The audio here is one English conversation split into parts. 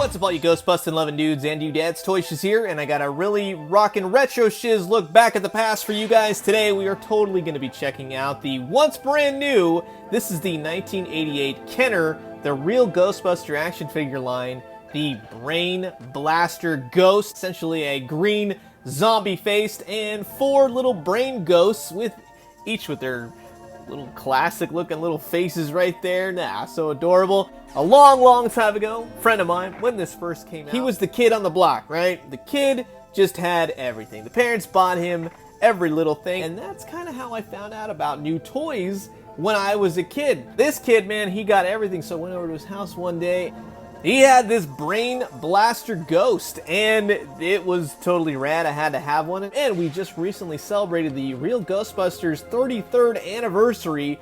What's up all you Ghostbusting loving dudes and dudettes, ToyShiz here, and I got a really rockin' retro shiz look back at the past for you guys. Today we are totally going to be checking out the once brand new, this is the 1988 Kenner, the real Ghostbuster action figure line, the Brain Blaster Ghost, essentially a green zombie-faced and 4 little brain ghosts with each with their little classic looking little faces right there. Nah, so adorable. A long time ago, a friend of mine, when this first came out, he was the kid on the block, right? The kid just had everything. The parents bought him every little thing, and that's kind of how I found out about new toys when I was a kid. This kid, man, he got everything, so I went over to his house one day. He had this Brain Blaster Ghost, and it was totally rad. I had to have one, and we just recently celebrated the real Ghostbusters 33rd anniversary,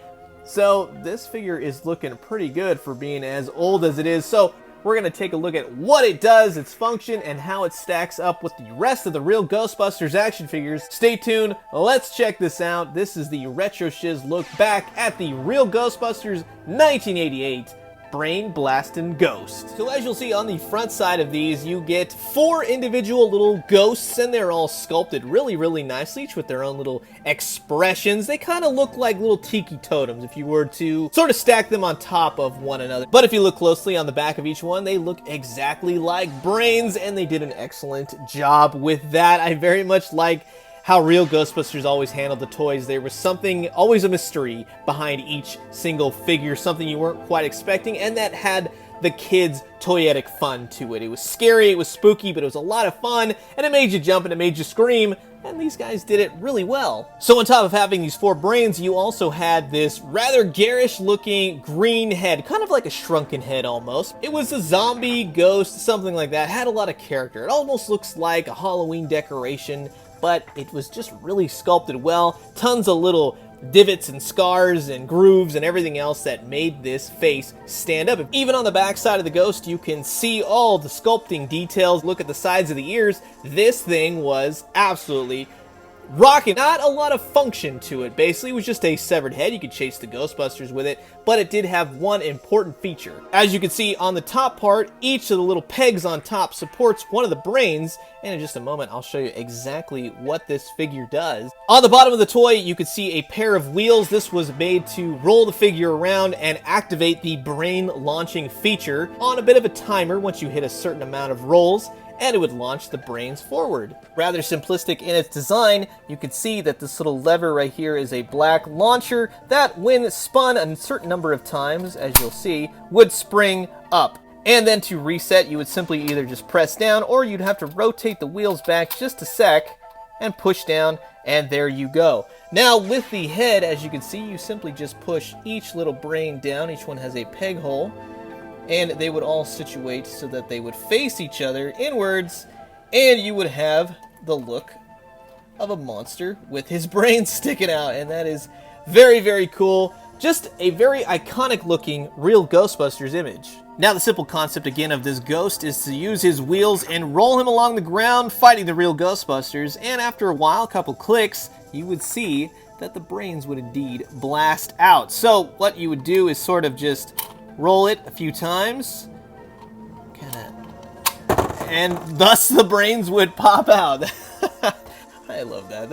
so this figure is looking pretty good for being as old as it is. So we're going to take a look at what it does, its function, and how it stacks up with the rest of the real Ghostbusters action figures. Stay tuned, let's check this out. This is the Retro Shiz look back at the real Ghostbusters 1988 Brain Blastin' Ghost. So as you'll see on the front side of these, you get 4 individual little ghosts, and they're all sculpted really nicely, each with their own little expressions. They kind of look like little tiki totems if you were to sort of stack them on top of one another. But if you look closely on the back of each one, they look exactly like brains, and they did an excellent job with that. I very much like how real Ghostbusters always handled the toys. There was something, always a mystery behind each single figure, something you weren't quite expecting, and that had the kids' toyetic fun to it. It was scary, it was spooky, but it was a lot of fun, and it made you jump and it made you scream, and these guys did it really well. So on top of having these 4 brains, you also had this rather garish looking green head, kind of like a shrunken head almost. It was a zombie, ghost, something like that. It had a lot of character. It almost looks like a Halloween decoration, but it was just really sculpted well. Tons of little divots and scars and grooves and everything else that made this face stand up. Even on the back side of the ghost, you can see all the sculpting details. Look at the sides of the ears. This thing was absolutely rocking. Not a lot of function to it. Basically, it was just a severed head. You could chase the Ghostbusters with it, but it did have one important feature. As you can see on the top part, each of the little pegs on top supports one of the brains, and in just a moment, I'll show you exactly what this figure does. On the bottom of the toy, you can see a pair of wheels. This was made to roll the figure around and activate the brain launching feature on a bit of a timer once you hit a certain amount of rolls, and it would launch the brains forward. Rather simplistic in its design, you can see that this little lever right here is a black launcher that, when spun a certain number of times, as you'll see, would spring up. And then to reset, you would simply either just press down, or you'd have to rotate the wheels back just a sec and push down, and there you go. Now with the head, as you can see, you simply just push each little brain down. Each one has a peg hole, and they would all situate so that they would face each other inwards, and you would have the look of a monster with his brain sticking out, and that is very cool. Just a very iconic looking real Ghostbusters image. Now the simple concept again of this ghost is to use his wheels and roll him along the ground fighting the real Ghostbusters, and after a while, a couple clicks, you would see that the brains would indeed blast out. So what you would do is sort of just roll it a few times, and thus the brains would pop out. I love that.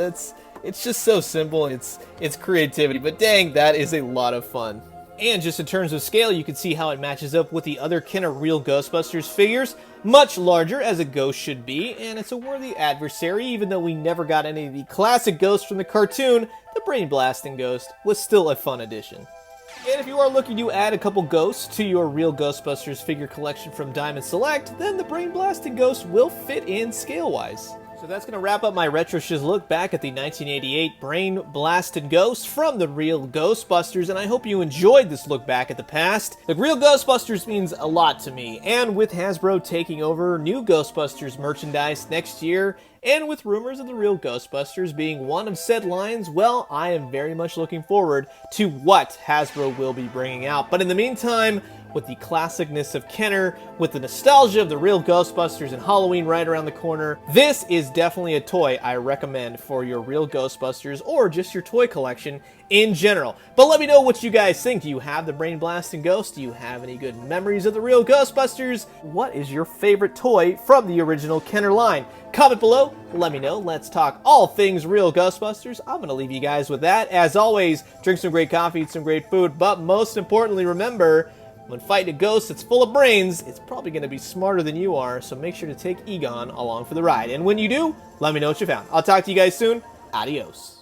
It's just so simple. It's creativity, but dang, that is a lot of fun. And just in terms of scale, you can see how it matches up with the other Kenner real Ghostbusters figures. Much larger, as a ghost should be, and it's a worthy adversary. Even though we never got any of the classic ghosts from the cartoon, the Brain Blasting Ghost was still a fun addition. And if you are looking to add a couple ghosts to your real Ghostbusters figure collection from Diamond Select, then the Brain Blasting Ghost will fit in scale-wise. So that's going to wrap up my Retro Shiz look back at the 1988 Brain Blastin' Ghost from the real Ghostbusters, and I hope you enjoyed this look back at the past. The real Ghostbusters means a lot to me, and with Hasbro taking over new Ghostbusters merchandise next year, and with rumors of the real Ghostbusters being one of said lines, well, I am very much looking forward to what Hasbro will be bringing out. But in the meantime, with the classicness of Kenner, with the nostalgia of the real Ghostbusters and Halloween right around the corner. This is definitely a toy I recommend for your real Ghostbusters or just your toy collection in general. But let me know what you guys think. Do you have the Brain Blasting Ghost? Do you have any good memories of the real Ghostbusters? What is your favorite toy from the original Kenner line? Comment below, let me know. Let's talk all things real Ghostbusters. I'm going to leave you guys with that. As always, drink some great coffee, eat some great food, but most importantly, remember, when fighting a ghost that's full of brains, it's probably going to be smarter than you are, so make sure to take Egon along for the ride. And when you do, let me know what you found. I'll talk to you guys soon. Adios.